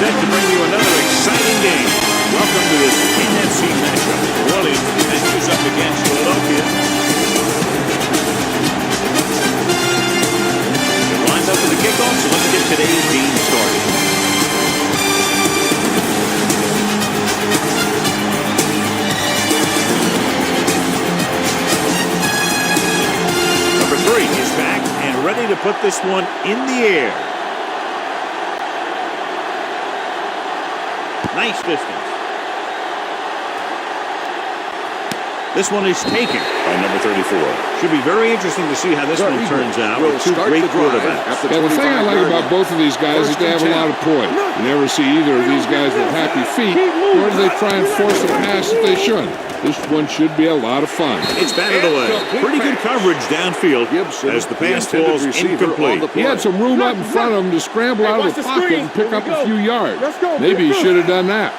set to bring you another exciting game. Welcome to this NFC matchup. New Orleans ventures up against Philadelphia. They're lined up for the kickoff, so let's get today's game started. Number 3 is back and ready to put this one in the air. Nice distance. This one is taken by number 34. Should be very interesting to see how this one turns out with two great quarterbacks. Yeah, the thing I like about both of these guys is they have a lot of poise. You never see either of these guys with happy feet, nor do they try and force a pass that they shouldn't. This one should be a lot of fun. It's batted away. Pretty good coverage downfield as the pass falls incomplete. He had some room up in front of him to scramble out of the pocket and pick up a few yards. Maybe he should have done that.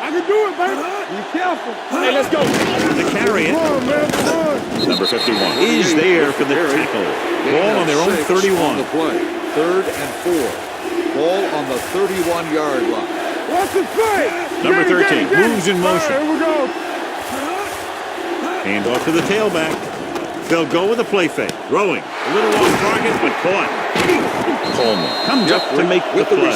I can do it, baby. Be careful. Hey, let's go. To carry it. Number 51 is there for the tackle. Ball on their own 31. The play. 3rd and 4. Ball on the 31-yard line. What's the play? Number 13 moves in motion. Here we go. Hand off to the tailback. They'll go with a play fake. Throwing. A little off target, but caught. Coleman comes up to make the play.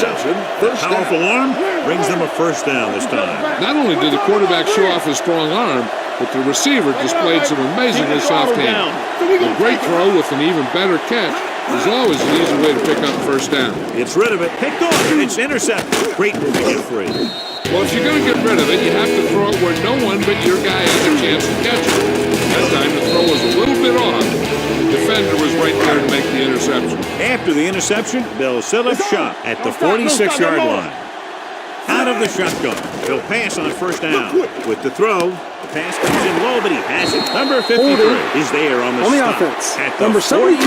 Powerful arm brings them a first down this time. Not only did the quarterback show off his strong arm, but the receiver displayed some amazingly soft hands. A great throw with an even better catch is always an easy way to pick up first down. It's rid of it. Picked off. It's intercepted. Great move to get free. Well, if you're going to get rid of it, you have to throw it where no one but your guy has a chance to catch it. That time the throw was a little bit off. The defender was right there to make the interception. After the interception, they'll set up shop at the 46-yard line. Out of the shotgun. They'll pass on first down. With the throw, the pass comes in low, but he has it. Number 53 is there on the stop. Offense. At the Number 41.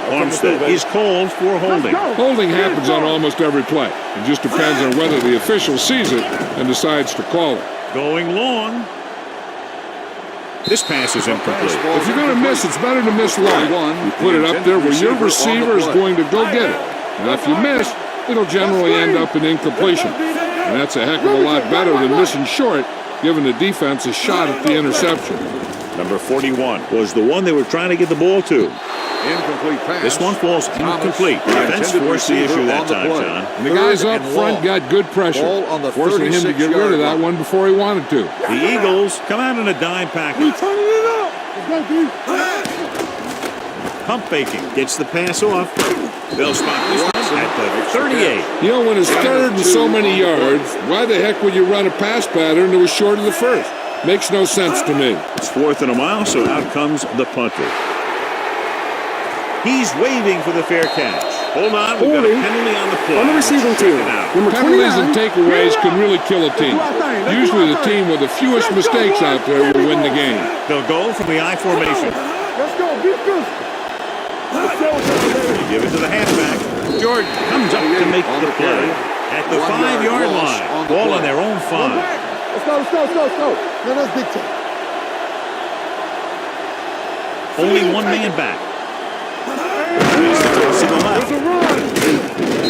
Armstead is called for holding. Holding happens on almost every play. It just depends on whether the official sees it and decides to call it. Going long. This pass is incomplete. If you're going to miss, it's better to miss long. You put it up there where your receiver is going to go get it. Now, if you miss, it'll generally end up in incompletion. And that's a heck of a lot better than missing short, giving the defense a shot at the interception. Number 41 was the one they were trying to get the ball to. Incomplete pass. This one falls incomplete. Defense forced the issue that time, John. And the guys up front got good pressure, forcing him to get rid of that one before he wanted to. The Eagles come out in a dime package. Turning it up. Pump faking. Gets the pass off. They'll spot this one at the 38. You know, when it's 3rd and so many yards, why the heck would you run a pass pattern that was short of the first? Makes no sense to me. It's 4th and a mile, so out comes the punter. He's waving for the fair catch. Hold on, we've got a penalty on the play. On the receiving team. Penalties and takeaways can really kill a team. Usually the team with the fewest mistakes out there will win the game. They'll go from the I formation. Let's go. Be good. You give it to the halfback. Jordan comes up to make the play. At the 5-yard line. Ball on their own 5. Let's go. No, that's big time. Only one man back. To the left.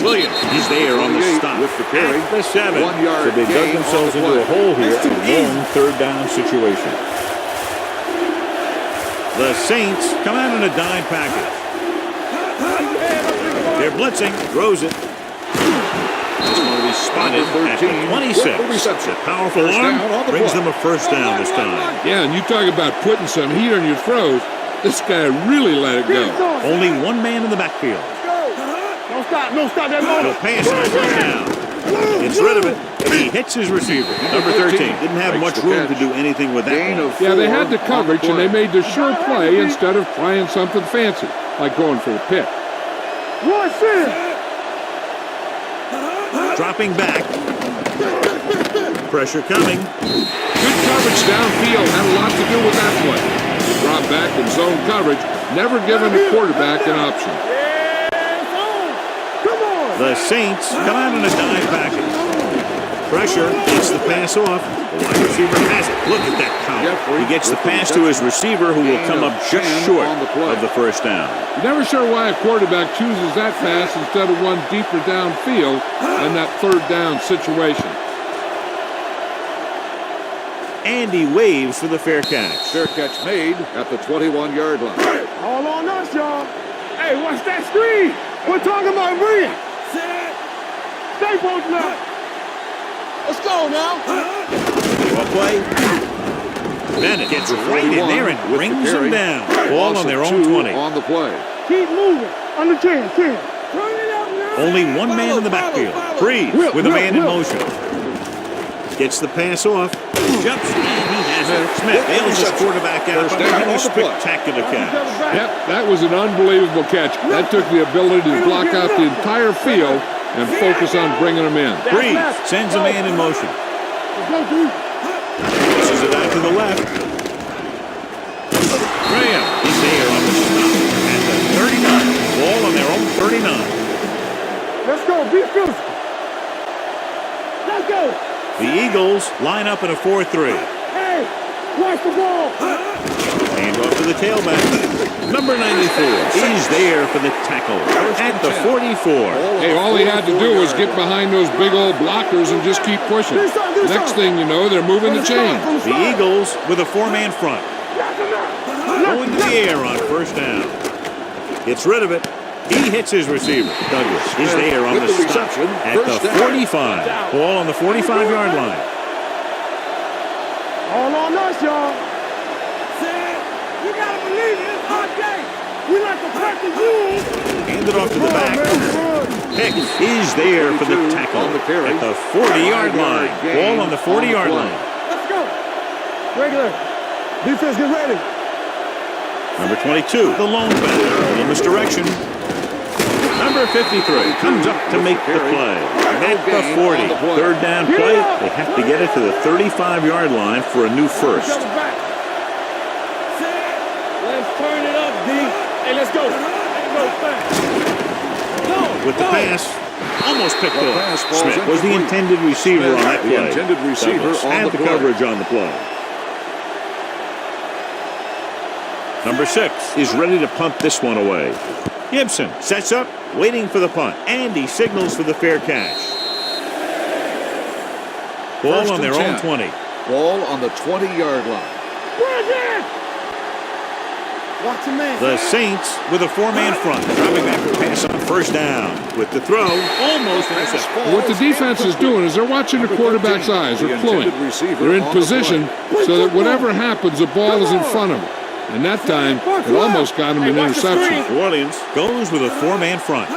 Williams, he's there on the stop. With the carry. At the 7. 1 yard. So they dug themselves into a hole here. A long 3rd down situation. The Saints come out in a dime package. They're blitzing. Throws it. This one will be spotted at the 26. A powerful arm brings them a first down this time. Yeah, and you talk about putting some heat on your throws. This guy really let it go. Only one man in the backfield. Don't stop that motor. He'll pass on first down. It's rid of it. He hits his receiver. Number 13 didn't have much room to do anything with that one. Yeah, they had the coverage, and they made the sure play instead of trying something fancy, like going for the pick. What's in? Dropping back. Pressure coming. Good coverage downfield had a lot to do with that play. The drop back and zone coverage, never giving the quarterback an option. The Saints come out in a dime package. Pressure, gets the pass off. The wide receiver has it. Look at that power. He gets the pass to his receiver, who will come up just short of the first down. You're never sure why a quarterback chooses that pass instead of one deeper downfield in that third down situation. And he waves for the fair catch. Fair catch made at the 21-yard line. All on us, y'all. Hey, watch that screen. We're talking about Bree. Stay posted up. Let's go now. Well play. Bennett gets right in there and brings him down. Ball on their own 20. On the play. Keep moving. Under 10. Turn it up now. Only one man in the backfield. Freeze with a man in motion. Gets the pass off. Jumps and he has it. Smith bails his quarterback out on a spectacular catch. Yep, that was an unbelievable catch. That took the ability to block out the entire field and focus on bringing him in. Breeze sends a man in motion. Pushes it out to the left. Graham is there on the stop at the 39. Ball on their own 39. Let's go. Be physical. Let's go. The Eagles line up in a 4-3. Hey, watch the ball. Hand off to the tailback. Number 94 is there for the tackle at the 44. Hey, all he had to do was get behind those big old blockers and just keep pushing. Next thing you know, they're moving the chains. The Eagles with a four-man front. Going to the air on first down. Gets rid of it. He hits his receiver. Douglas is there on the stop at the 45. Ball on the 45-yard line. All on us, y'all. You gotta believe it. It's our day. We like to practice rules. Hand it off to the back. Heck is there for the tackle at the 40-yard line. Ball on the 40-yard line. Let's go. Regular. Defense, get ready. Number 22, the lone back. Little misdirection. Number 53 comes up to make the play. At the 40. Third down play. They have to get it to the 35-yard line for a new first. Let's turn it up, D. Hey, let's go. Let's go fast. With the pass, almost picked off. Smith was the intended receiver on that play. Douglas had the coverage on the play. Number 6 is ready to punt this one away. Gibson sets up, waiting for the punt, and he signals for the fair catch. Ball on their own 20. Ball on the 20-yard line. Watch him, man. The Saints with a four-man front, dropping back to pass on first down. With the throw, almost intercepted. What the defense is doing is they're watching the quarterback's eyes. They're flowing. They're in position so that whatever happens, the ball is in front of them. And that time, it almost got him an interception. New Orleans goes with a four-man front.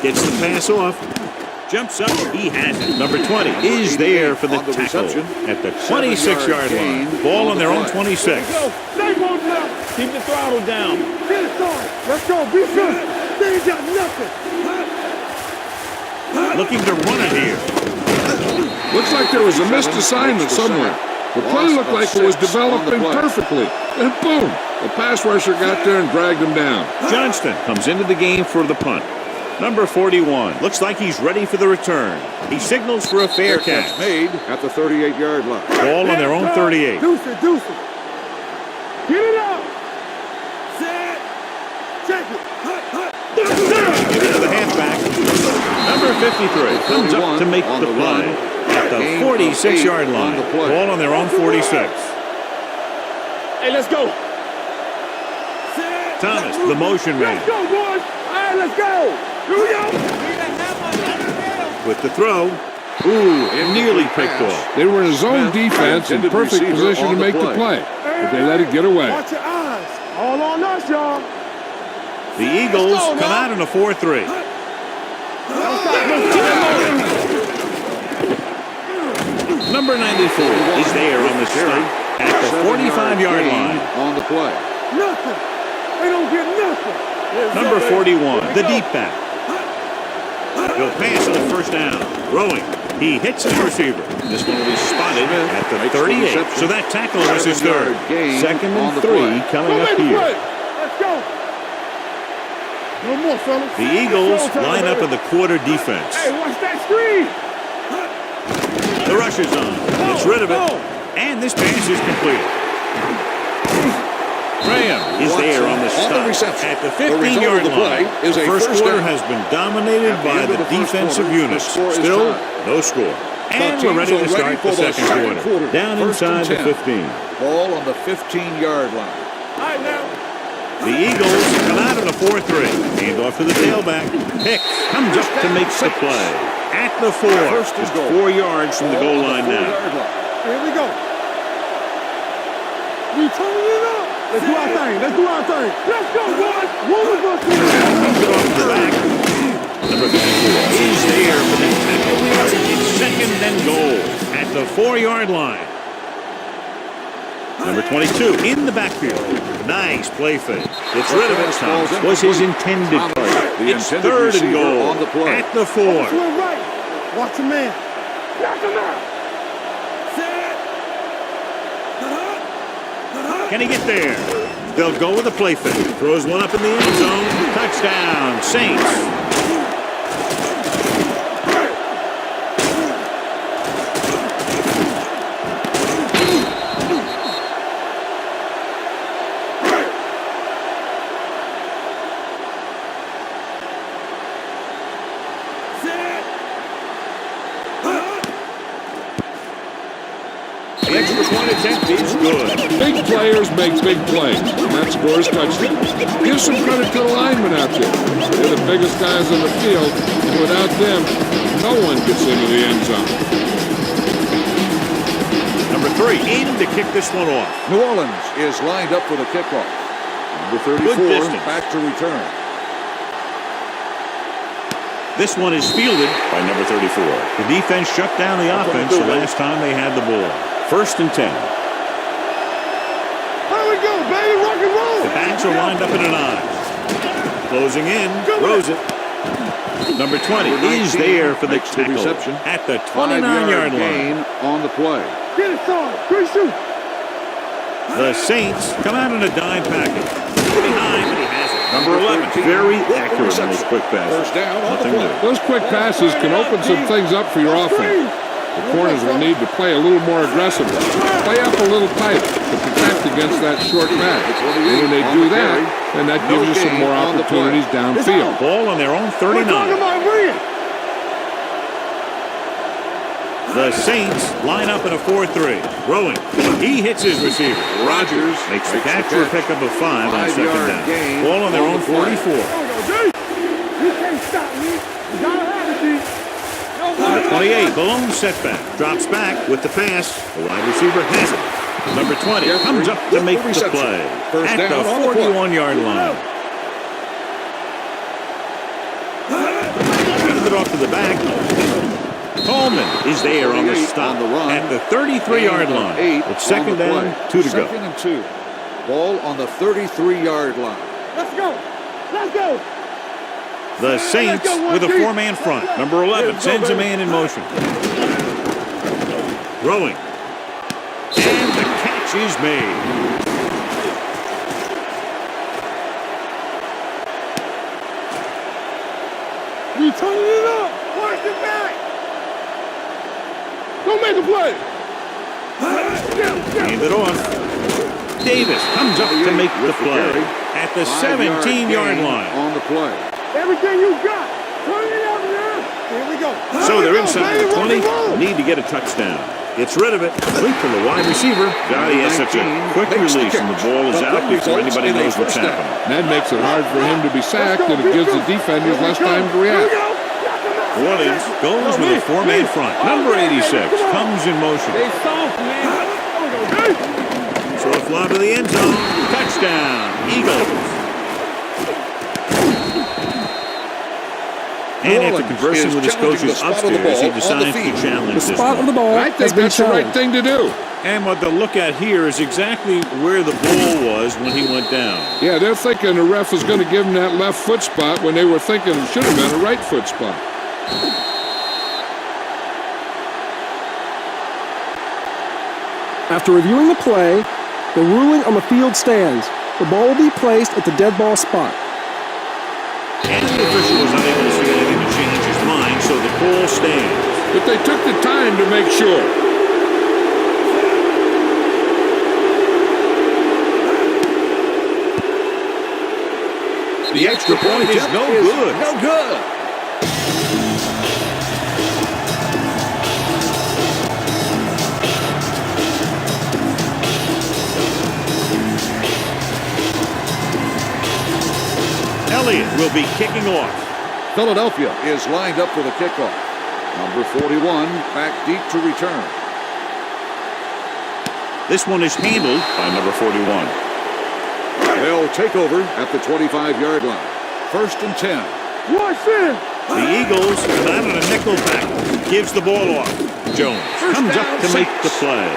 Gets the pass off. Jumps up. He has it. Number 20 is there for the tackle at the 26-yard line. Ball on their own 26. Keep the throttle down. Get it started. Let's go. Be good. They ain't got nothing. Looking to run it here. Looks like there was a missed assignment somewhere. The play looked like it was developing perfectly. And boom, the pass rusher got there and dragged him down. Johnston comes into the game for the punt. Number 41. Looks like he's ready for the return. He signals for a fair catch. Made at the 38-yard line. Ball on their own 38. Deuce it. Get it up. Check it. Get it to the halfback. Number 53 comes up to make the play at the 46-yard line. Ball on their own 46. Hey, let's go. Thomas, the motion man. Let's go, boys. All right, let's go. Here we go. With the throw. Ooh, it nearly picked off. They were in zone defense in perfect position to make the play, but they let it get away. Watch your eyes. All on us, y'all. The Eagles come out in a 4-3. Number 94 is there on the stop at the 45-yard line. On the play. Nothing. They don't get nothing. Number 41, the deep back. He'll pass on first down. Throwing. He hits his receiver. This one will be spotted at the 38. So that tackle was his third. Second and 3 coming up here. Let's go. No more, fellas. The Eagles line up in the quarter defense. Hey, watch that screen. The rush is on. Gets rid of it. And this pass is complete. Graham is there on the stop at the 15-yard line. The first quarter has been dominated by the defensive units. Still, no score. And we're ready to start the second quarter. Down inside the 15. Ball on the 15-yard line. The Eagles come out in a 4-3. Hand off to the tailback. Pick comes up to make the play. At the 4. Just 4 yards from the goal line now. Here we go. We turning it up. Let's do our thing. Let's do our thing. Let's go, boys. Comes it off the back. Number 54 is there for the tackle. It's second and goal at the 4-yard line. Number 22 in the backfield. Nice play fake. Gets rid of it. Thomas was his intended target. It's third and goal at the 4. Watch the man. Watch him out. Can he get there? They'll go with a play fake. Throws one up in the end zone. Touchdown, Saints. The extra point attempt is good. Big players make big plays, and that scores touchdowns. Give some credit to the linemen out there. They're the biggest guys on the field, and without them, no one gets into the end zone. Number 3 in to kick this one off. New Orleans is lined up for the kickoff. Number 34 back to return. This one is fielded by number 34. The defense shut down the offense the last time they had the ball. First and 10. Here we go, baby. Rock and roll. The backs are lined up in an I. Closing in. Throws it. Number 20 is there for the tackle at the 29-yard line. On the play. Get it, son. Good shoot. The Saints come out in a dime package. Behind, but he has it. Number 11, very accurate on those quick passes. Nothing new. Those quick passes can open some things up for your offense. The corners will need to play a little more aggressively. Play up a little tighter to protect against that short pass. And when they do that, then that gives you some more opportunities downfield. Ball on their own 39. The Saints line up in a 4-3. Throwing. He hits his receiver. Rodgers makes the catch for a pickup of 5 on second down. Ball on their own 44. You can't stop me. You gotta have it, D. Number 28, balloon setback. Drops back with the pass. The wide receiver has it. Number 20 comes up to make the play at the 41-yard line. Hands it off to the back. Coleman is there on the stop at the 33-yard line. It's second down, 2 to go. Second and 2. Ball on the 33-yard line. Let's go. Let's go. The Saints with a 4-man front. Number 11 sends a man in motion. Throwing. And the catch is made. We turning it up. Watch it back. Don't make a play. Hand it off. Davis comes up to make the play at the 17-yard line. On the play. Everything you got. Turn it up, man. Here we go. So they're inside the 20. Need to get a touchdown. Gets rid of it. Complete to the wide receiver. God, he has such a quick release, and the ball is out before anybody knows what's happening. That makes it hard for him to be sacked, and it gives the defenders less time to react. Orleans goes with a 4-man front. Number 86 comes in motion. They soft, man. Throw a fly to the end zone. Touchdown, Eagles. And after conversing with his coaches upstairs, he decides to challenge this spot on the ball. I think that's the right thing to do. And what they'll look at here is exactly where the ball was when he went down. Yeah, they're thinking the ref is going to give him that left foot spot when they were thinking it should have been a right foot spot. After reviewing the play, the ruling on the field stands. The ball will be placed at the dead ball spot. And the official was unable to see anything to change his mind, so the call stands. but they took the time to make sure. The extra point is no good. No good. Elliott will be kicking off. Philadelphia is lined up for the kickoff. Number 41 back deep to return. This one is handled by number 41. They'll take over at the 25-yard line. 1st and 10. Watch this. The Eagles come out on a nickel back. Gives the ball off. Jones comes up to make the play.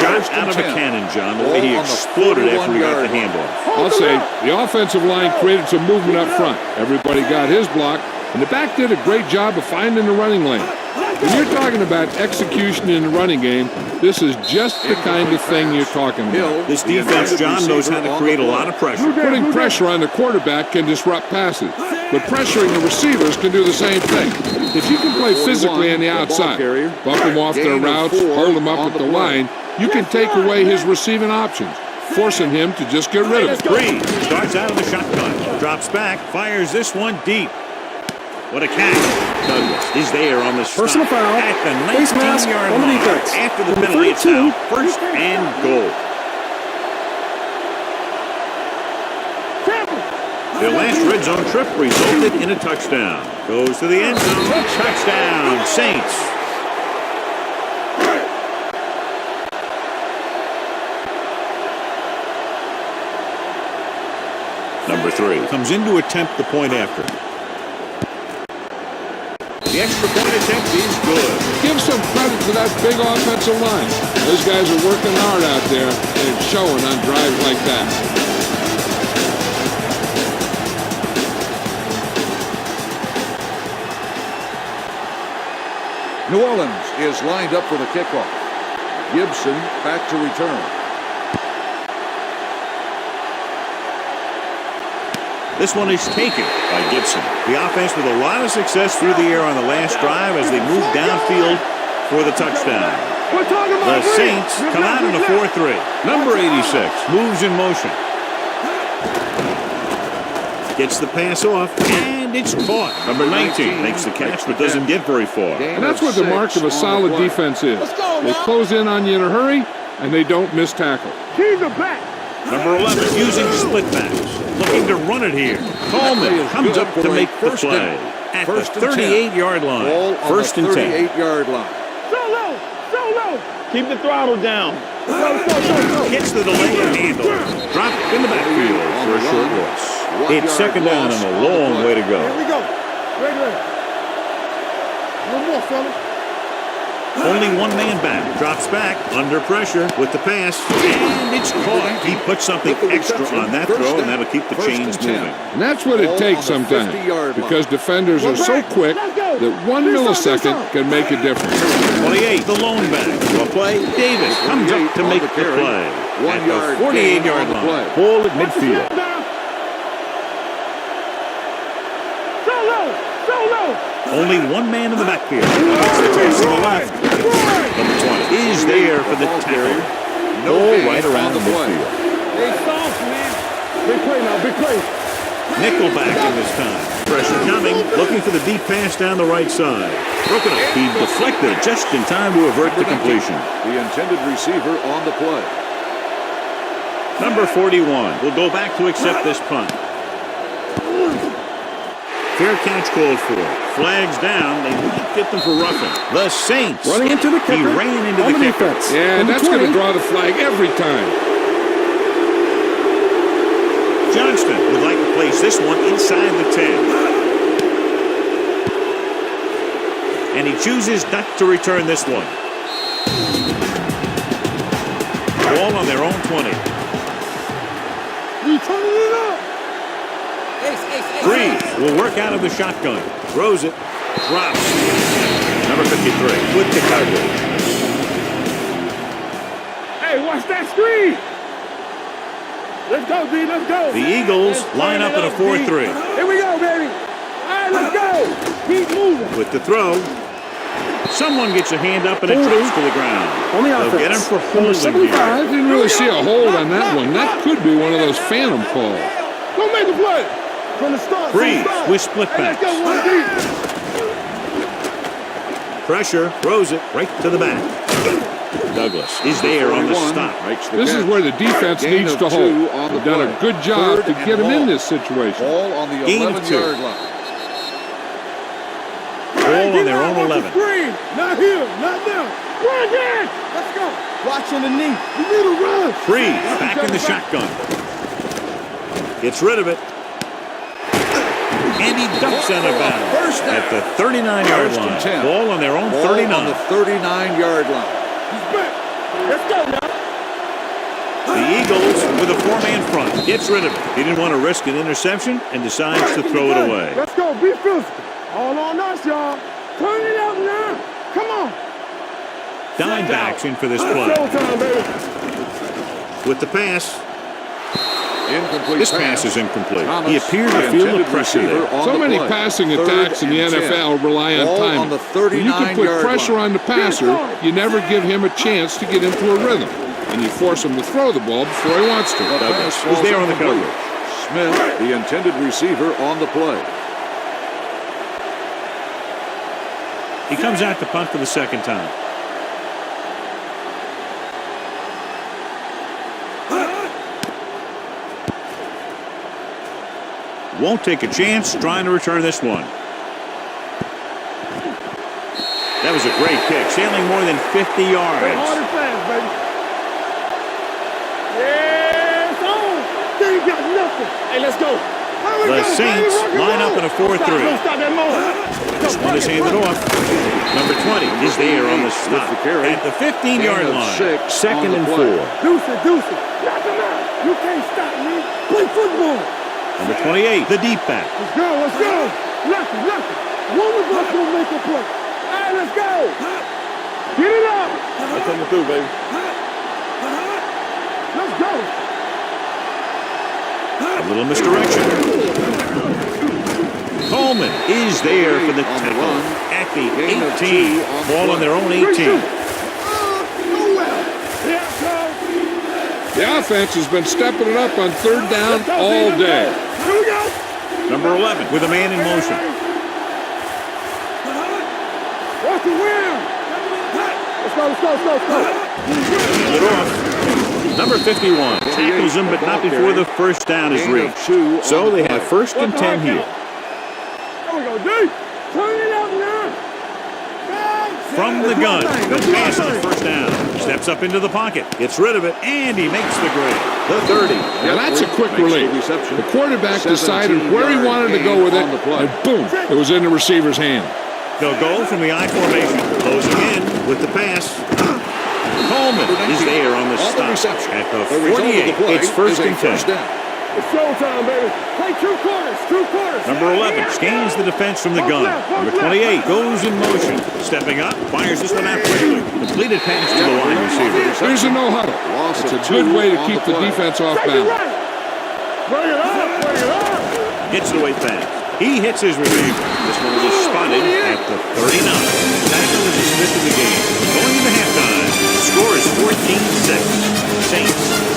Shot out of a cannon, John. The way he exploded after he got the handoff. I'll say the offensive line created some movement up front. Everybody got his block, and the back did a great job of finding the running lane. When you're talking about execution in the running game, this is just the kind of thing you're talking about. This defense, John, knows how to create a lot of pressure. Putting pressure on the quarterback can disrupt passes, but pressuring the receivers can do the same thing. If you can play physically on the outside, bump them off their routes, hold them up at the line, you can take away his receiving options, forcing him to just get rid of it. Breed starts out of the shotgun, drops back, fires this one deep. What a catch. Douglas is there on the stop. Personal foul. At the Face mask 19-yard on the line. defense. After the Number penalty, it's 32. out. 1st and goal. Their last red zone trip resulted in a touchdown. Goes to the end zone. Touchdown, Saints. Number 3 comes in to attempt the point after. The extra point attempt is good. Give some credit to that big offensive line. Those guys are working hard out there, and it's showing on drives like that. New Orleans is lined up for the kickoff. Gibson back to return. This one is taken by Gibson. The offense with a lot of success through the air on the last drive as they move downfield for the touchdown. The Saints come out in a 4-3. Number 86 moves in motion. Gets the pass off, and it's caught. Number 19 makes the catch, but doesn't get very far. And that's what the mark of a solid defense is. They close in on you in a hurry, and they don't miss tackle. He's a back. Number 11 using split backs. Looking to run it here. Coleman comes up to make the play. At the 38-yard line. 1st and 10. 38-yard line. So low. Keep the throttle down. Gets the delay and handle. Drop in the backfield for a short loss. It's 2nd down and a long way to go. Here we go. Ready. One more, fella. Only one man back. Drops back under pressure with the pass. And it's caught. He puts something extra on that throw, and that'll keep the chains moving. And that's what it takes sometimes, because defenders are so quick that 1 millisecond can make a difference. 28, the lone back. Well play. Davis comes up to make the play. At the 48-yard line. Ball at midfield. So low. Only one man in the backfield. It's the pass to the left. Number 20 is there for the tackle. Ball right around the midfield. Hey, soft, man. Big play now, big play. Nickelback in this time. Pressure coming, looking for the deep pass down the right side. Broken up. He deflected it just in time to avert the completion. The intended receiver on the play. Number 41 will go back to accept this punt. Fair catch called for. Flags down. They might get them for roughing. The Saints. Running into the kicker. He ran into on the kicker. defense. Yeah, Number that's going to 20. draw the flag every time. Johnston would like to place this one inside the 10. And he chooses not to return this one. Ball on their own 20. You turning it up. Breed will work out of the shotgun. Throws it. Drops. Number 53 with the coverage. Hey, watch that screen. Let's go, D. Let's go. The Eagles line up in a 4-3. Here we go, baby. All right, let's go. Keep moving. With the throw. Someone gets a hand up and it drops to the ground. On the They'll get him offense. for Number holding 75. here. Didn't really see a hold on that one. That could be one of those phantom calls. Don't make the play. From the start. Breeze with split Hey, let's backs. go one deep. Pressure, throws it right to the back. Douglas is there on the stop. This is where the defense needs to hold. They've done a good job to get him in this situation. Ball on the Gain of 11-yard line. Ball on their own 11. Screen. Not here. Not there. Run again. Let's go. Watch underneath. You need to run. Breeze back in the shotgun. Gets rid of it. And he dumps out of bounds First down. at the 39-yard First and line. 10. Ball on their own Ball 39. on the 39-yard line. He's back. Let's go now. The Eagles with a four-man front. Gets rid of it. He didn't want to risk an interception and decides to throw it away. Let's go. Be physical. All on us, y'all. Turn it up now. Come on. Dime backs in for this play. Showtime, baby. With the pass, Incomplete this pass is incomplete. Thomas, He appeared the to feel the intended pressure receiver there. on So the many play. passing Third attacks in the and 10. NFL rely on Ball timing. on the When you can put 39-yard pressure line. on the passer, you never give him a chance to get into a rhythm. And you force him to throw the ball before he wants to. The pass He's falls there on the incomplete. coverage. Smith, the intended receiver, on the play. He comes out to punt for the second time. Won't take a chance trying to return this one. That was a great kick, sailing more than 50 Hard yards. and fast, baby. Yes, on. They ain't got nothing. Hey, let's go. The Saints line up in a 4-3. Don't stop that moment. This one is handed off. Number 20 is there on the stop the carry. at the 15-yard Gain of line. 6 Second on and the 4. play. Deuce it, deuce it. Knock him out. You can't stop me. Play football. Number 28, the deep back. Let's go, let's go. Lucky, lucky. One of us will make a play. All right, let's go. Get it up. That's coming through, baby. Let's go. A little misdirection. Coleman is there for the On the tackle run. at the Gain of 18. 2 on the Ball on play. their own 18. The offense has been stepping it up on third down all day. Here we go. Number 11 with a man in motion. Watch the wheel. Let's go, let's go, let's go, let's go. Hand it off. Number 51 tackles him, but not before the first down is Gain of reached. 2 So on the they play. have first and 10 here. There we go, D. Turn it up now. From the gun, the pass on the first down. Steps up into the pocket, gets rid of it, and he makes the grade. The 30. Now that's a quick Makes the release. reception. The quarterback 17 decided where he wanted to go with it, on the play. and boom, it was in the receiver's hand. They'll go from the I formation, closing in with the pass. Coleman is there on the On the stop reception. at the The result of the 48. play It's first is a and 10. first down. It's showtime, baby. Play two quarters, two quarters. Number 11 scans the defense from the gun. Number 28 goes in motion. Stepping up, fires this one out quickly. Completed pass to the wide receiver. There's a no-huddle. Loss It's of a good 2 way to on keep the play. defense off Take it balance. right. Bring it up, bring it up. Gets it away fast. He hits his receiver. This one was spotted at the 39. Tackle is dismissed of the game. Going into halftime. The score is 14-6. Saints.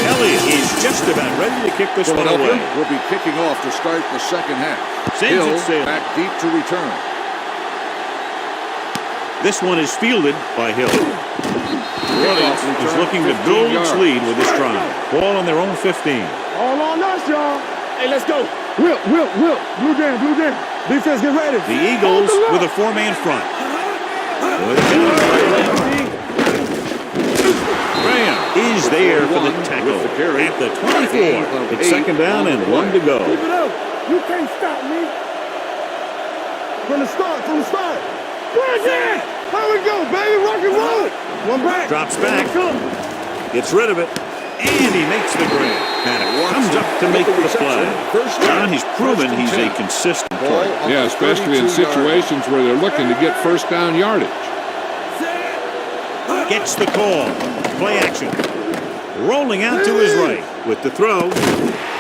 Elliott is just about ready to kick this one Philadelphia away. will be kicking off to start the second half. Sends Hill it sailing. back deep to return. This one is fielded by Hill. Orleans is return, looking to 15 build its yards. lead with this drive. Ball on their own 15. All on us, y'all. Hey, let's go. Whip, whip, whip. Blue down, blue down. Defense, get ready. The Eagles with a four-man front. Graham is there for the tackle with the carry. at the 24. It's second down and one to go. Keep it up. You can't stop me. From the start, from the start. Bring it. How we go, baby? Rock and roll. One back. Drops back. Come. Gets rid of it. And he makes the grab. Madden comes up to make the play. John, he's proven he's a consistent player. Yeah, especially in situations where they're looking to get first down yardage. Gets the call. Play action. Rolling out to his right with the throw.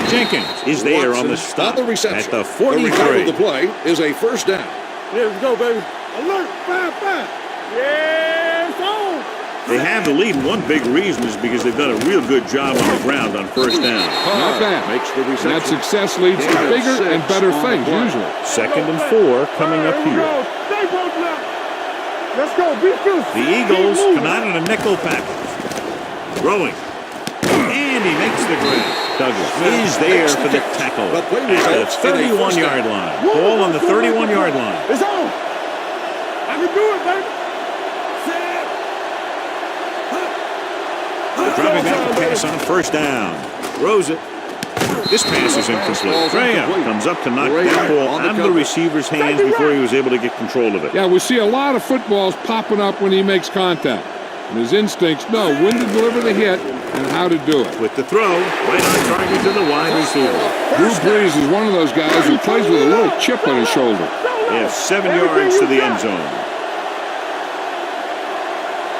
Jenkins is there on the stop On the reception. at the 43. The result of the play is a first down. Yeah, let's go, baby. Alert, 5-5. Yeah, it's on. They have the lead, and one big reason is because they've done a real good job on the ground on first down. Not bad. Makes the reception. And that success leads to bigger and better things, usually. 2nd and 4 coming up Here we here. go. Stay both left. Let's go. Be fierce. The Eagles come out in a nickel package. Throwing. And he makes the grab. Douglas is there for the tackle The play at the results in a 31-yard line. Ball on the 31-yard line. It's on. I can do it, baby. Dropping back the pass on first down. Throws it. This pass is incomplete. Graham comes up to knock that ball out of the receiver's hands before he was able to get control of it. Yeah, we see a lot of footballs popping up when he makes contact. And his instincts know when to deliver the hit and how to do it. With the throw, right on target to the wide receiver. Drew Brees is one of those guys who plays with a little chip on his shoulder. They have 7 yards to the end zone.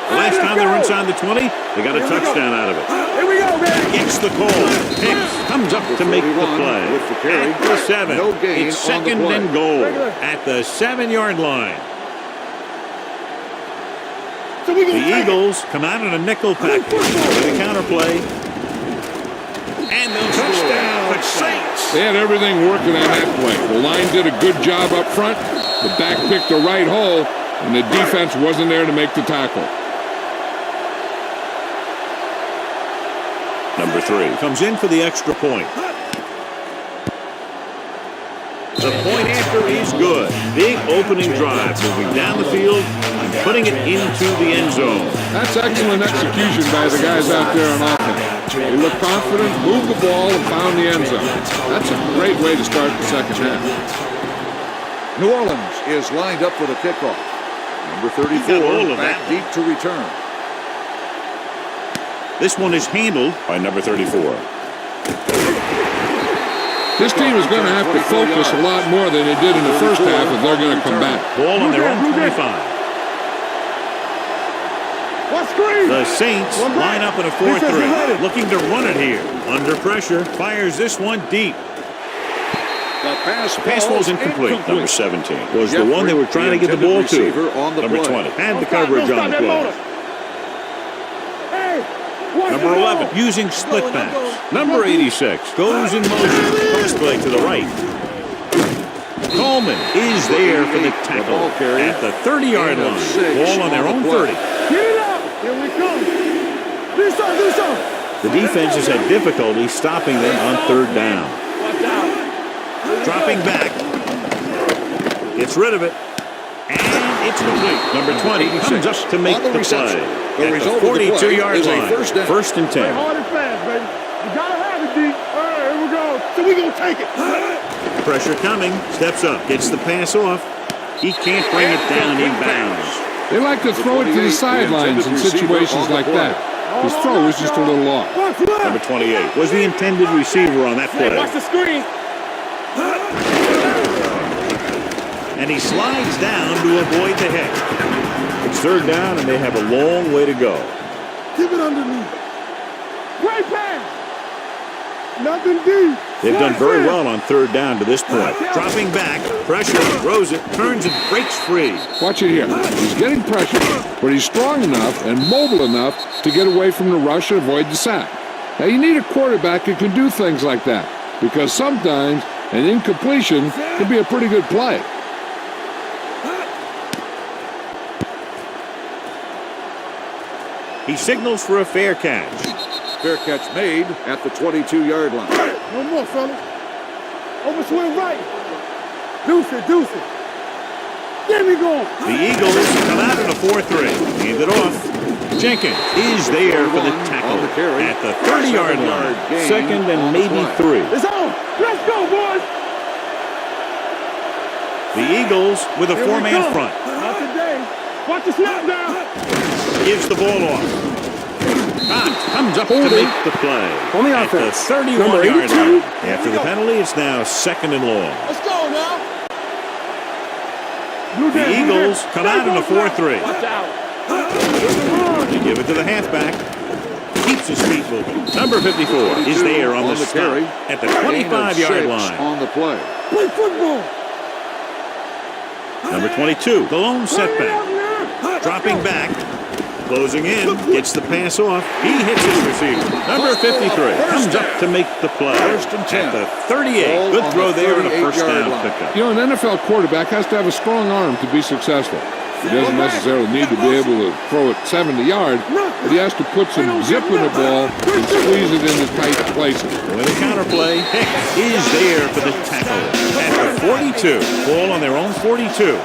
The last time they were inside the 20, they got a touchdown out of it. Here we go, baby. Gets the call. Hicks comes up to make the play. With the carry. At the 7. No gain It's on the 2nd play. and goal at the 7-yard line. So we The gonna take it. Eagles come out in a nickel package with a counterplay. And they'll touchdown. Saints. They had everything working on that play. The line did a good job up front. The back picked the right hole, and the defense wasn't there to make the tackle. Number 3 comes in for the extra point. The point after is good. Big opening drive, moving down the field and putting it into the end zone. That's excellent execution by the guys out there on offense. They looked confident, moved the ball, and found the end zone. That's a great way to start the second half. New Orleans is lined up for the kickoff. Number He got hold 34 of back that. deep to return. This one is handled by number 34. This team is going to have to focus a lot more than they did in the first half if they're going to come back. Ball on their own 25. What screen? The Saints line up in a 4-3, looking to run it here. Under pressure, fires this one deep. The pass Pass incomplete. Number 17 was the one they were trying to get the ball to. On the Number play. 20 had the coverage on the play. Hey, watch Number the ball. 11 using split backs. Number 86 goes in motion. Pass play to the right. Coleman is there for the tackle at the 30-yard line. Ball on their own 30. Get it up. Here we come. Do something. The defense has had difficulty stopping them on 3rd down. Watch out. Dropping back. Gets rid of it. And it's complete. Number 20 comes up to make On the the reception. play. The At the result of the play 42-yard is a line. first down. 1st and 10. Hard and fast, baby. You gotta have it, D. All right, here we go. So we gonna take it. Pressure coming. Steps up. Gets the pass off. He can't bring it down inbounds. They like to throw it to the sidelines in situations like that. His throw was just a little off. Watch left. Number 28 was the intended receiver on that play. Watch the screen. And he slides down to avoid the hit. It's 3rd down, and they have a long way to go. Keep it underneath. Great pass. Nothing deep. They've done very well on 3rd down to this point. Dropping back, pressure, throws it, turns and breaks free. Watch it here. He's getting pressure, but he's strong enough and mobile enough to get away from the rush and avoid the sack. Now, you need a quarterback who can do things like that, because sometimes an incompletion can be a pretty good play. He signals for a fair catch. Fair catch made at the 22-yard line. No more, fella. Over swing right. Deuce it. Get me going. The Eagles come out in a 4-3. Hand it off. Jenkins is there for the tackle at the 30-yard line. 2nd and maybe 3. It's on. Let's go, boys. The Eagles with a Here we 4-man come. front. Not today. Watch the snap now. Gives the ball off. Comes up to Holding. make the play. On the At the offense. 31-yard Number 82. line. After the penalty, it's now 2nd and long. Let's go now. The Eagles come out in a 4-3. Watch out. They give it to the halfback. Keeps his feet moving. Number 54 is there on the stop carry. at the Gain of 25-yard 6 line. on the play. Play football. Number 22, the lone setback. Dropping back. Closing in. Gets the pass off. He hits his receiver. Number 53 comes up to make the play. First and 10. At the 38. Ball Good on throw the there and a first 38-yard down line. pickup. You know, an NFL quarterback has to have a strong arm to be successful. He doesn't necessarily need to be able to throw it 70 yards, but he has to put some zip in the ball and squeeze it into tight places. With a counterplay, Hicks is there for the tackle. At the 42. Ball on their own 42.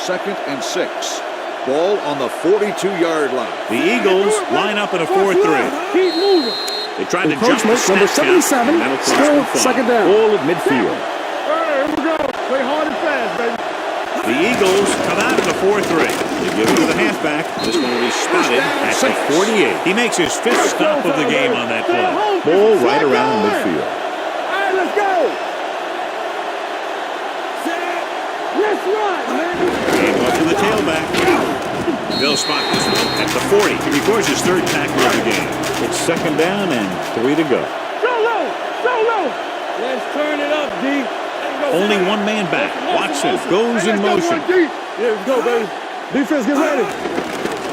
2nd and 6. Ball on the 42-yard line. The Eagles line up in a 4-3. Keep moving. They tried to jump the Encroachment, number snap count, 77, and that'll cost still them 5. second down. Ball at midfield. Here we go. Play hard and fast, baby. The Eagles come out in a 4-3. They give it to the halfback. This one will be spotted at the 48. He makes his 5th stop of the game on that play. Ball right around midfield. All right, let's go. Let's run, man. Game up to the tailback. They'll spot this one at the 40. He records his 3rd tackle of the game. It's 2nd down and 3 to go. Solo. Let's turn it up, D. Only one man back. Watson goes in motion. Here we go, baby. Defense, get ready.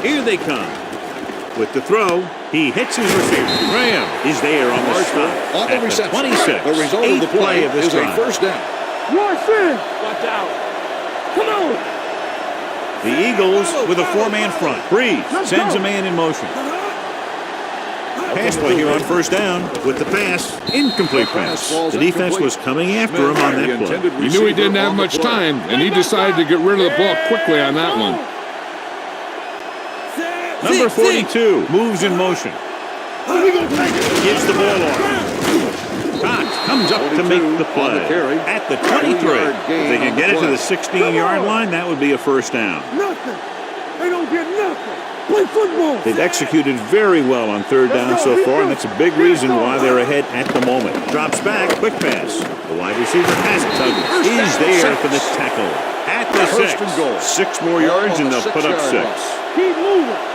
Here they come. With the throw, he hits his receiver. Graham is there on the stop. On the At reception. 26. The result of the 8th play of this is a drive. first down. Watch in. Watch out. Come on. The Eagles with a 4-man front. Breeze sends a man in motion. Pass play here on 1st down with the pass. Incomplete pass. The defense was coming after him on that play. He knew he didn't have much time, and he decided to get rid of the ball quickly on that one. Number 42 moves in motion. Gives the ball off. Cox comes up to make the play. At the 23. If they can get it to the 16-yard line, that would be a first down. Nothing. They don't get nothing. Play football. They've executed very well on 3rd down so far, and that's a big reason why they're ahead at the moment. Drops back, quick pass. The wide receiver has it. Douglas is there for the tackle. At the 6. 6 more yards, and they'll put up 6. Keep moving.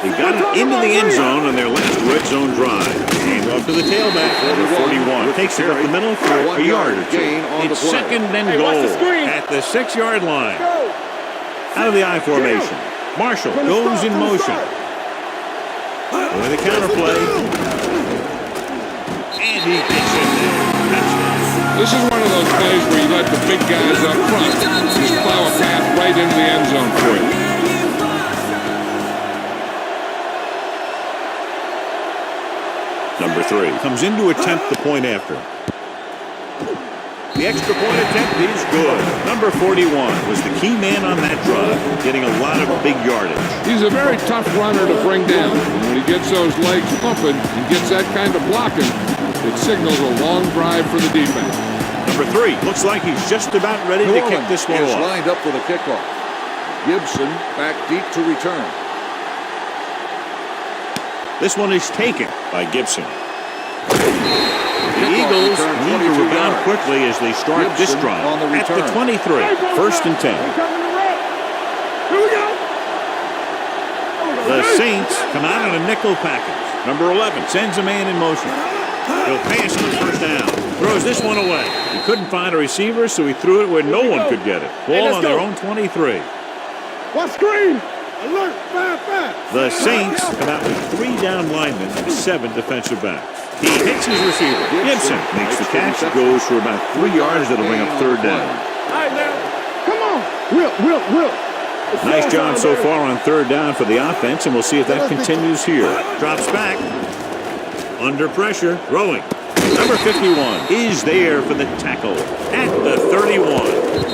They got it into the end zone on their last red zone drive. Hand off to the tailback. Number 41 takes it up the middle for a yard or 2. It's 2nd and goal at the 6-yard line. Out of the I formation. Marshall goes in motion. With a counterplay. And he gets in there. This is one of those plays where you let the big guys up front just plow a path right into the end zone for you. Number 3 comes in to attempt the point after. The extra point attempt is good. Number 41 was the key man on that drive, getting a lot of big yardage. He's a very tough runner to bring down. And when he gets those legs pumping and gets that kind of blocking, it signals a long drive for the defense. Number 3 looks like he's just about ready to kick this one is off. lined up for the kickoff. Gibson back deep to return. This one is taken by Gibson. The Eagles need to rebound quickly as they start this drive. At the 23, 1st and 10. Here we go. The Saints come out on a nickel package. Number 11 sends a man in motion. He'll pass on 1st down. Throws this one away. He couldn't find a receiver, so he threw it where no one could get it. Ball on their own 23. Watch screen. Alert. 5-5. The Saints come out with 3 down linemen and 7 defensive backs. He hits his receiver. Gibson makes the catch. Goes for about 3 yards. That'll bring up 3rd down. All right, now. Come on. Will. Nice job so far on 3rd down for the offense, and we'll see if that continues here. Drops back. Under pressure. Throwing. Number 51 is there for the tackle at the 31.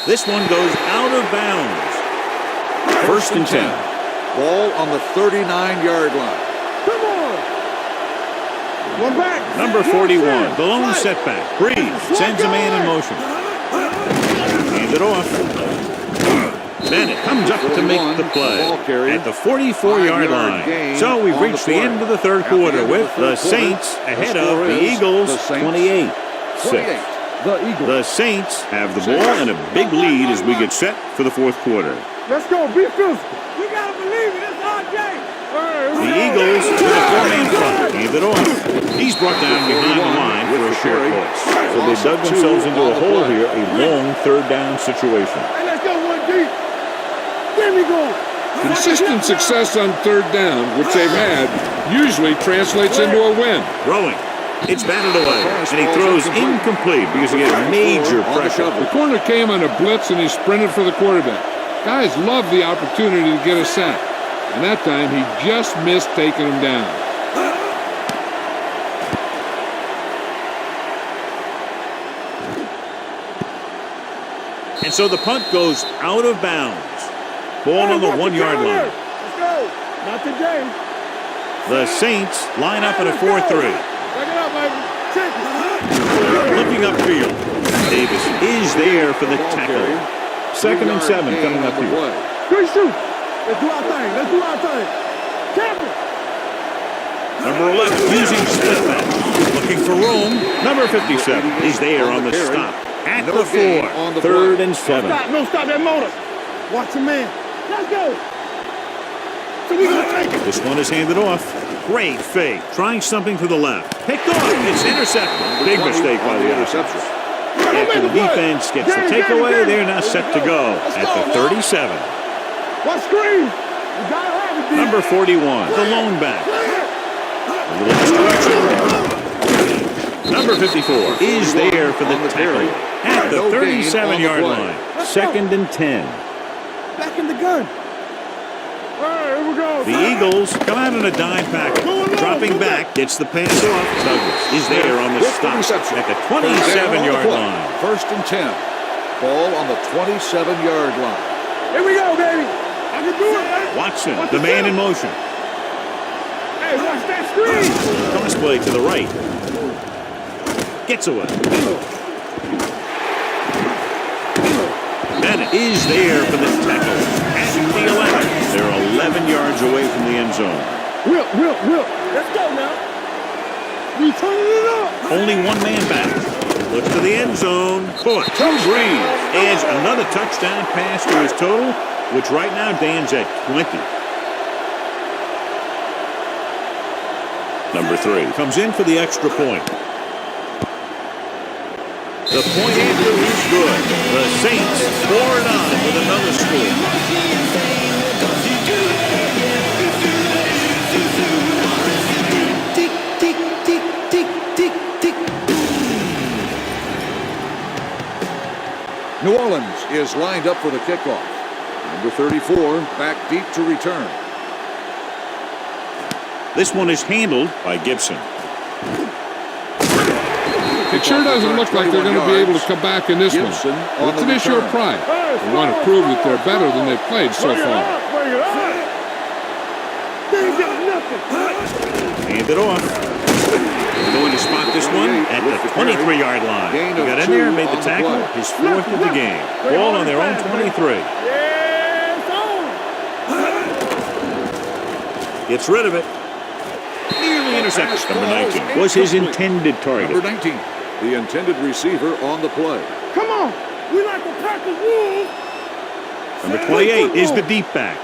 This one goes out of bounds. 1st and 10. Ball on the 39-yard line. Come on. One back. Number 41, the lone setback. Breeze sends a man in motion. Hand it off. Bennett comes up to make the play at the 44-yard line. So we've reached the end of the third quarter with the Saints ahead of the Eagles 28-6. The Saints have the ball and a big lead as we get set for the fourth quarter. Let's go. Be physical. We gotta believe it. It's RJ. The Eagles with a four-man front. Hand it off. He's brought down behind the line for a short loss. So they dug themselves into a hole here, a long third down situation. Hey, let's go one deep. There we go. Consistent success on third down, which they've had, usually translates into a win. Throwing. It's batted away, and he throws incomplete because he had major pressure. The corner came on a blitz, and he sprinted for the quarterback. Guys love the opportunity to get a sack, and that time he just missed taking him down. And so the punt goes out of bounds. Ball on the 1-yard line. Let's go. Not today. The Saints line up in a 4-3. Back it up, baby. Check it. Looking upfield. Davis is there for the tackle. 2nd and 7 coming up here. Good shoot. Let's do our thing. Let's do our thing. Campbell. Number 11 using split back. Looking for room. Number 57 is there on the stop. At the 4. 3rd and 7. No, stop that motor. Watch your man. Let's go. So we gonna take it. This one is handed off. Great fake. Trying something to the left. Picked off. It's intercepted. Big mistake by the interception. After the defense gets the takeaway, they're now set to go at the 37. What screen? You gotta have it, Number 41, the lone back. A little distraction. Number 54 is there for the tackle at the 37-yard line. 2nd and 10. Back in the gun. All right, here we go. The Eagles come out in a dime package. Dropping back, gets the pass off. Douglas is there on the stop at the 27-yard line. 1st and 10. Ball on the 27-yard line. Here we go, baby. I can do it, baby. Watson, the man in motion. Hey, watch that screen. Toss play to the right. Gets away. Bennett is there for the tackle at the 11. They're 11 yards away from the end zone. Whip. Let's go now. We turning it up. Only one man back. Looks to the end zone. Caught. Breeze adds another touchdown pass to his total, which right now Dan's at 20. Number 3 comes in for the extra point. The point after is good. The Saints forward on with another score. New Orleans is lined up for the kickoff. Number 34 back deep to return. This one is handled by Gibson. It sure doesn't look like they're going to be able to come back in this one. It's an issue of pride. They want to prove that they're better than they've played so far. Bring it up. They ain't got nothing. Hand it off. Going to spot this one at the 23-yard line. He got in there and made the tackle. His 4th of the game. Ball on their own 23. Gets rid of it. Nearly intercepted. Number 19 was his intended target. Number 19, the intended receiver on the play. Come on. We like to practice rules. Number 28 is the deep back.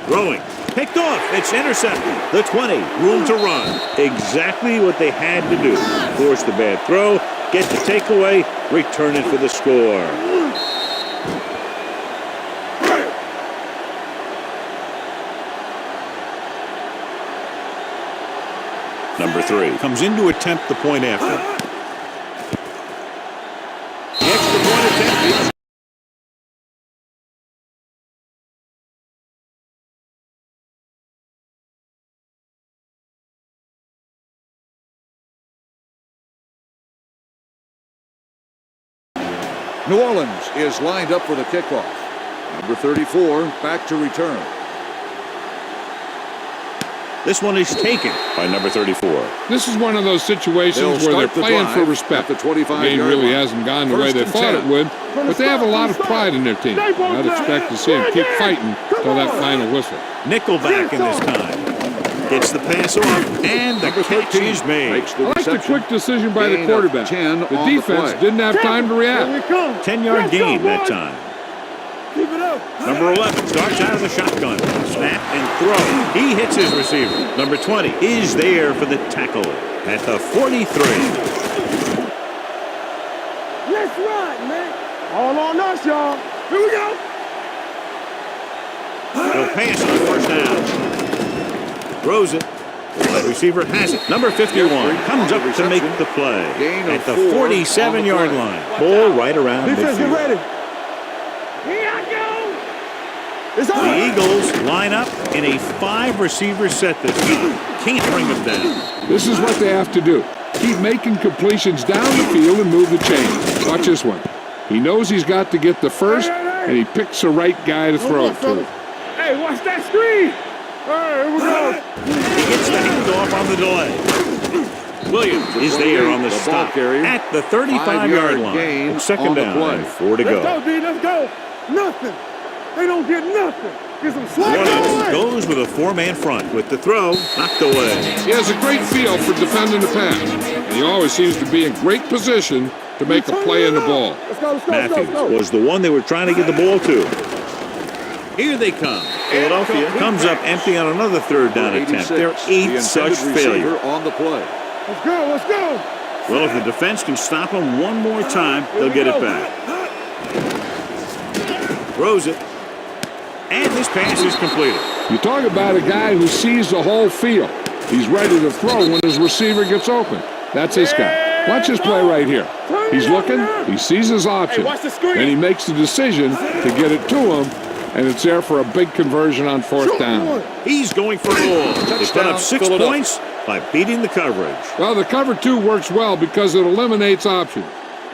Throwing. Picked off. It's intercepted. The 20. Room to run. Exactly what they had to do. Force the bad throw. Get the takeaway. Return it for the score. Number 3 comes in to attempt the point after. The extra point attempt is New Orleans is lined up for the kickoff. Number 34 back to return. This one is taken by number 34. This is one of those situations where they're playing for respect. The 25 game really hasn't gone the way they thought it would, but they have a lot of pride in their team. I'd expect to see them keep fighting till that final whistle. Nickelback in this time. Gets the pass off, and the catch is made. I like the quick decision by the quarterback. The defense didn't have time to react. 10-yard gain that time. Keep it up. Number 11 starts out of the shotgun. Snap and throw. He hits his receiver. Number 20 is there for the tackle at the 43. Let's ride, man. All on us, y'all. Here we go. He'll pass on first down. Throws it. The receiver has it. Number 51 comes up to make the play at the 47-yard line. Ball right around Defense, get midfield. ready. Here I go. It's on. The Eagles line up in a 5-receiver set this time. Can't bring them down. This is what they have to do. Keep making completions down the field and move the chain. Watch this one. He knows he's got to get the first, and he picks the right guy to throw it to. Hey, watch that screen. All right, here we go. He gets the handoff on the delay. Williams is there on the stop at the 35-yard line. It's second down and 4 to Let's go. go, D. Let's go. Nothing. They don't get nothing. Get some slack Williams away. goes with a 4-man front with the throw knocked away. He has a great feel for defending the pass, and he always seems to be in great position to make a play in the ball. Let's go, let's go, let's go, Matthews let's go. was the one they were trying to get the ball to. Here they come. Philadelphia comes up empty on another third down attempt. Their 8th such failure. On the play. Let's go, let's go. Well, if the defense can stop them one more time, they'll get it back. Throws it. And this pass is completed. You talk about a guy who sees the whole field. He's ready to throw when his receiver gets open. That's this guy. Watch this play right here. He's looking, he sees his option, and he makes the decision to get it to him, and it's there for a big conversion on 4th down. He's going for it all. They put up 6 points by beating the coverage. Well, the cover 2 works well because it eliminates options.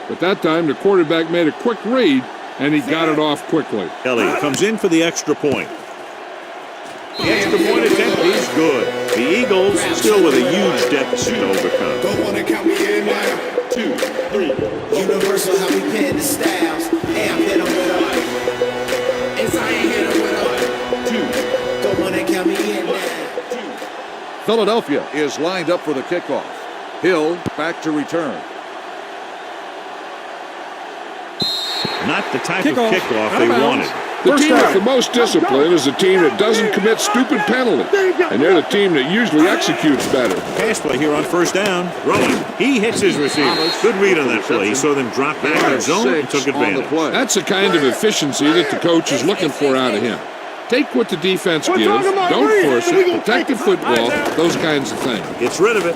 But that time, the quarterback made a quick read, and he got it off quickly. Kelly comes in for the extra point. The extra point attempt is good. The Eagles still with a huge deficit to overcome. Don't wanna count me in now. 2, 3. Universal, how we pin the styles. Hey, I'm hit 'em with a. Yes, I ain't hit 'em with a. 2. Don't wanna count me in now. Philadelphia is lined up for the kickoff. Hill back to return. Not the type of kickoff they wanted. The team with the most discipline is the team that doesn't commit stupid penalties, and they're the team that usually executes better. Pass play here on first down. Rolling. He hits his receiver. Good read on that play. He saw them drop back in zone and took advantage. That's the kind of efficiency that the coach is looking for out of him. Take what the defense gives, don't force it, protect the football, those kinds of things. Gets rid of it.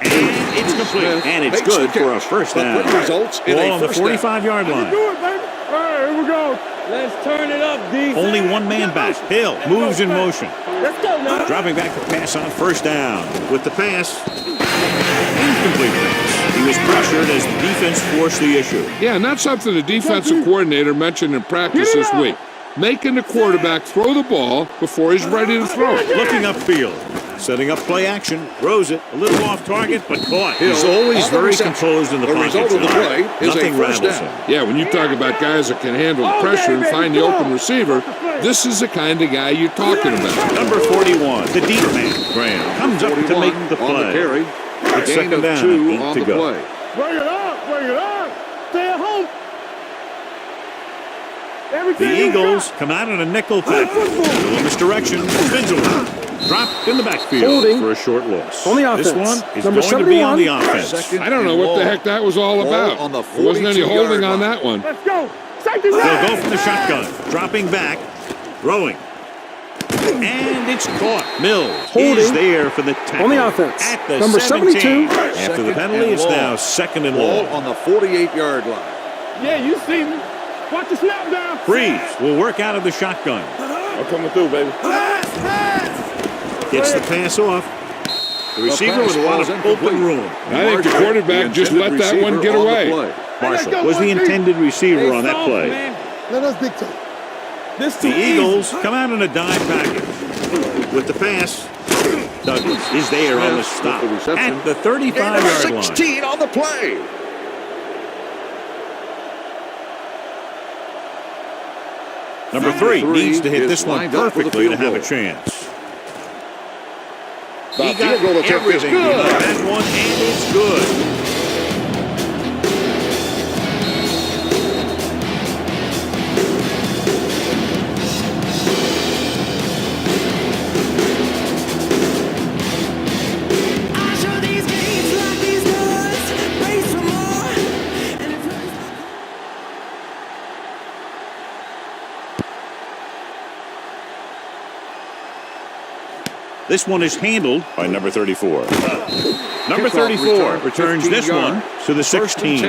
And it's complete. And it's good for a first down. Ball on the 45-yard line. Do it, baby. All right, here we go. Let's turn it up, D. Only one man back. Hill moves in motion. Let's go now. Dropping back the pass on first down. With the pass. Incomplete pass. He was pressured as the defense forced the issue. Yeah, and that's something the defensive coordinator mentioned in practice this week. Making the quarterback throw the ball before he's ready to throw it. Looking upfield. Setting up play action. Throws it. A little off target, but caught. He's always very composed in the pocket. result of the play is Nothing a first rattles down. him. Yeah, when you talk about guys that can handle the pressure and find the open receiver, this is the kind of guy you're talking about. Number 41, the deep man, Graham, comes up to make the on the play. carry. It's Gain second of down, 2 8 on to the go. play. Bring it up, bring it up. Stay at home. The Eagles come out in a nickel package. In misdirection, spins around. Dropped in the backfield Holding for a short loss. on the offense. This one is Number going to be on the 71. offense. I don't know what the heck that was all about. on the There wasn't any 42-yard holding on line. that one. Let's go. Safety They'll right. go from the shotgun, dropping back, throwing. And it's caught. Mills is Holding there for the tackle. on the offense. At the Number 17. 72. After the penalty, it's now second and Ball long. on the 48-yard line. Yeah, you see me. Watch the snap down. Freeze will work out of the shotgun. I'm coming through, baby. Gets the pass off. The receiver pass with a lot falls of incomplete. open room. I think the quarterback just let that one get away. Marshall was the intended receiver on that play. Let us dictate. The Eagles come out in a dime package. With the pass, Douglas is there on the stop at the 35-yard line. 16 on the play. Number 3 needs to hit this one perfectly to have a chance. He got everything behind that one, and it's good. This one is handled by number 34. Number 34 returns this one to the 16.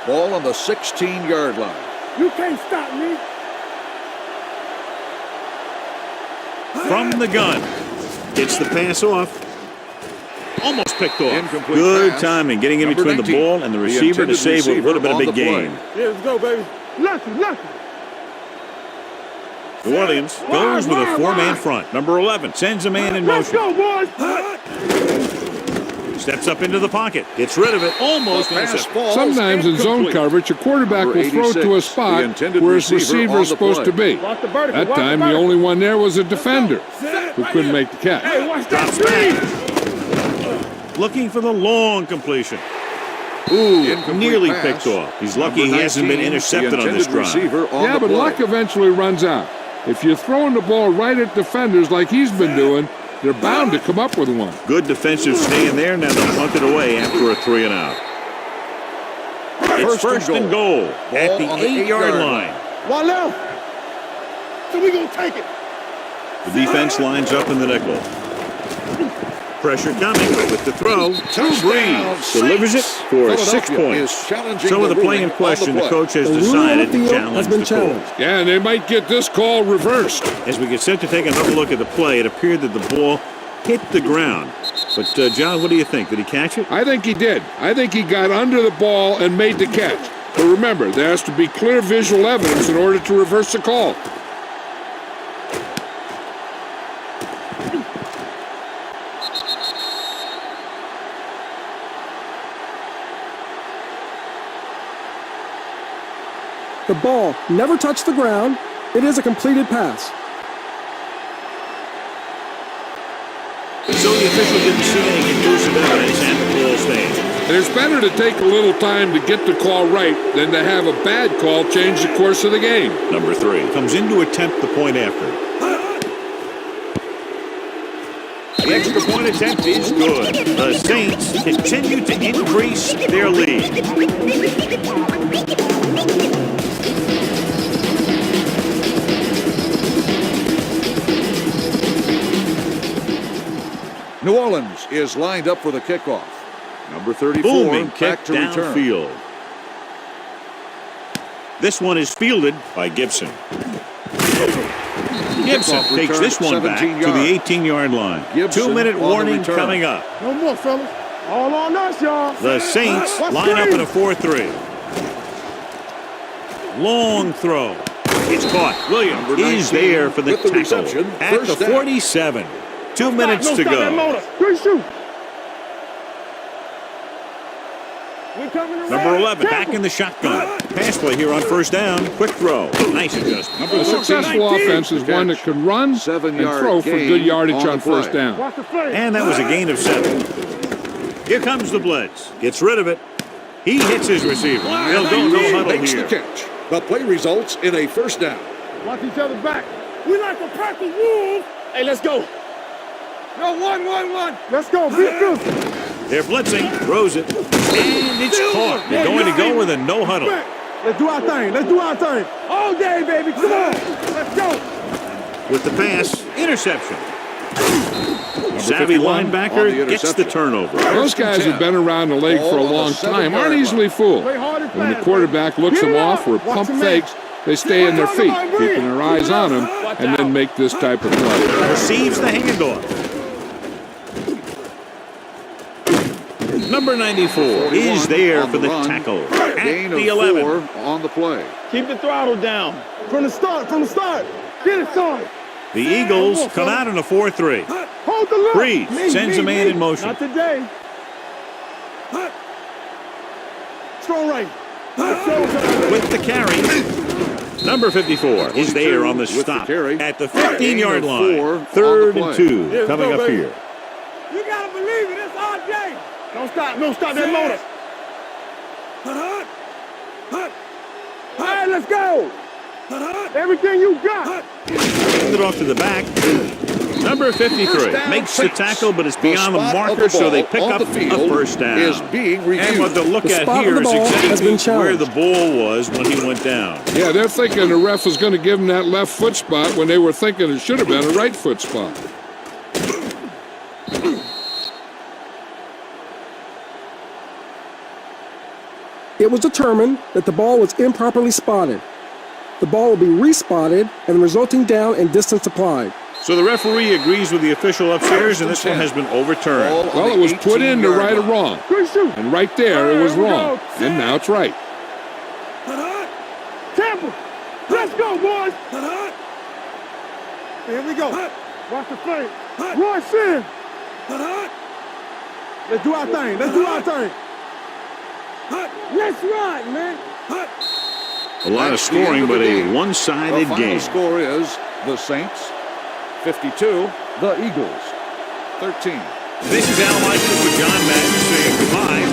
Ball on the 16-yard line. You can't stop me. From the gun. Gets the pass off. Almost picked off. Incomplete Good pass. timing, getting in between the Number 19, ball and the receiver to save what would have been a big gain. Yeah, let's go, baby. Lucky. New Orleans goes with a 4-man front. Number 11 sends a man in Let's motion. go, boys. Steps up into the pocket. Gets rid of it. Almost Pass intercepted. falls Sometimes in zone incomplete. coverage, a quarterback Number will throw to a 86, spot the intended where his receiver receiver on is the supposed to play. be. Watch the vertical. That watch time, the the vertical. only one there was a defender who couldn't make the catch. Hey, watch that Drops screen. back. Looking for the long completion. Ooh, Incomplete nearly pass. picked off. He's lucky Number he hasn't been 19, intercepted the on this intended drive. receiver on Yeah, the but play. luck eventually runs out. If you're throwing the ball right at defenders like he's been doing, they're bound to come up with one. Good defensive stand there. Now they'll punt it away after a 3 and out. It's first and goal at the Ball on the 8-yard 8-yard line. One left. So we gonna take it. The defense lines up in the nickel. Pressure coming with the throw. Drew Brees delivers it for 6 points. So with the play in question, the coach has The ruling on decided the to field challenge has been the call. challenged. Yeah, and they might get this call reversed. As we get set to take another look at the play, it appeared that the ball hit the ground. But, John, what do you think? Did he catch it? I think he did. I think he got under the ball and made the catch. But remember, there has to be clear visual evidence in order to reverse the call. The ball never touched the ground. It is a completed pass. So the official didn't see any conclusive evidence and the ball stands. And it's better to take a little time to get the call right than to have a bad call change the course of the game. Number 3 comes in to attempt the point after. The extra point attempt is good. The Saints continue to increase their lead. New Orleans is lined up for the kickoff. Number 34 Booming kick back to return. downfield. This one is fielded by Gibson. Gibson Kickoff takes return, this one back 17 to the yards. 18-yard line. Gibson 2-minute on the warning return. coming up. No more, fellas. All on us, y'all. The Saints Let's line up go. in a 4-3. Long throw. It's caught. Williams Number 19 is there for the with the tackle reception. at the First down. 47. 2 minutes No, to stop that go. motor. Good shoot. We're coming around. Number 11 back Careful. in the shotgun. Pass play here on first down. Quick throw. Nice adjustment. A successful offense is one that can run and 7-yard throw for gain good yardage on the on first play. down. Watch the play. And that was a gain of 7. Here comes the blitz. Gets rid of it. He hits his receiver. They'll go no huddle Makes the here. catch. The play results in a first down. Watch each other back. We like to practice wolves. Hey, let's go. No, one. Let's go. Be good. They're blitzing. Throws it. And it's caught. They're going to go with a no huddle. Let's do our thing. All day, baby. Come on. Let's go. With the pass. Interception. Savvy 51 on linebacker the gets the interception. turnover. Those guys have been around the league for a long time, aren't easily fooled. When the quarterback looks them off or pump fakes, they stay in their feet, keeping their eyes on them, and then make this type of play. Receives the handoff. Number Number 94 is there for the run. tackle at Gain the of 11. 4 on the play. Keep the throttle down. From the start. Get it started. The Eagles come out in a 4-3. Hold the look. Breeze sends a man in motion. Not today. Strong right. With the carry. Number 54 is there on the With the stop carry. at the Gain of 15-yard line. 4 on the 3rd play. and 2 Yes, coming go, up baby. here. You gotta believe it. It's our day. Don't stop that motor. All right, let's go. Everything you got. Send it off to the back. Number 53 First down, makes the Saints. tackle, but it's beyond the spot of marker, the so they ball pick on up the field a first down. is being reviewed. And what they'll look The at spot here of the is ball has exactly been where challenged. the ball was when he went down. Yeah, they're thinking the ref is going to give him that left foot spot when they were thinking it should have been a right foot spot. It was determined that the ball was improperly spotted. The ball will be respotted and the resulting down and distance applied. So the referee agrees with the official upstairs, and this one has been overturned. Ball on Well, the it was put in to 18-yard right or line. wrong. Good shoot. And right there, it was Here we wrong. go. And now it's right. Tampa. Let's go, boys. Here we go. Watch the play. Royce in. Let's do our thing. Let's run, man. A lot of That's the end scoring, of the but a game. one-sided The final game. score is the Saints 52, the Eagles 13. This is Al Michaels with John Madden saying goodbye.